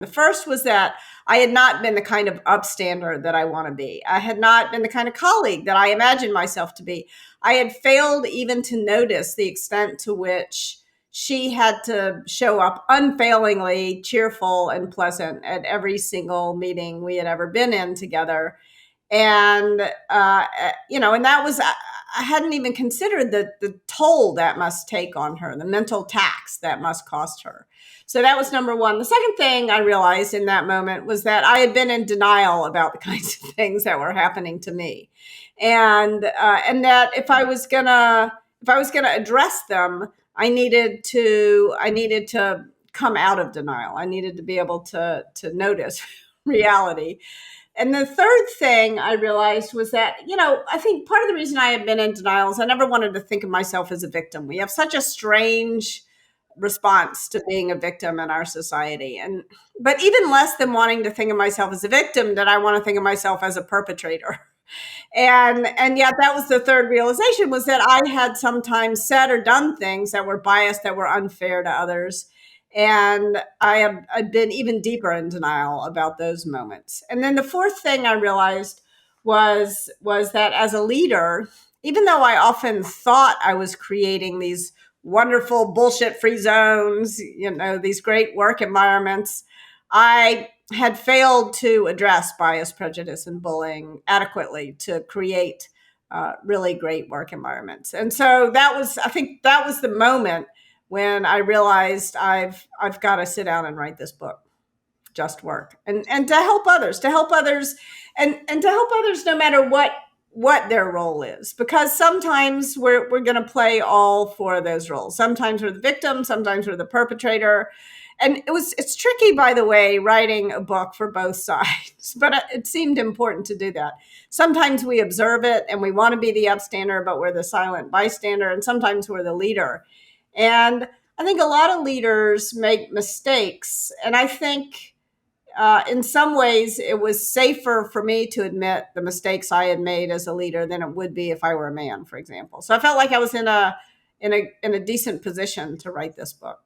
The first was that I had not been the kind of upstander that I want to be. I had not been the kind of colleague that I imagined myself to be. I had failed even to notice the extent to which she had to show up unfailingly cheerful and pleasant at every single meeting we had ever been in together. And, and that was, I hadn't even considered the toll that must take on her, the mental tax that must cost her. So that was number one. The second thing I realized in that moment was that I had been in denial about the kinds of things that were happening to me, and that if I was gonna address them, I needed to come out of denial. I needed to be able to notice reality. And the third thing I realized was that, I think part of the reason I had been in denial is I never wanted to think of myself as a victim. We have such a strange response to being a victim in our society. But even less than wanting to think of myself as a victim, did I want to think of myself as a perpetrator. And yet that was the third realization, was that I had sometimes said or done things that were biased, that were unfair to others. And I've been even deeper in denial about those moments. And then the fourth thing I realized was that as a leader, even though I often thought I was creating these wonderful bullshit free zones, these great work environments, I had failed to address bias, prejudice, and bullying adequately to create really great work environments. And so I think that was the moment when I realized I've got to sit down and write this book, Just Work, and to help others, and to help others no matter what their role is, because sometimes we're going to play all four of those roles. Sometimes we're the victim, sometimes we're the perpetrator. And it's tricky, by the way, writing a book for both sides, but it seemed important to do that. Sometimes we observe it and we want to be the upstander, but we're the silent bystander. And sometimes we're the leader. And I think a lot of leaders make mistakes. And I think in some ways it was safer for me to admit the mistakes I had made as a leader than it would be if I were a man, for example. So I felt like I was in a decent position to write this book.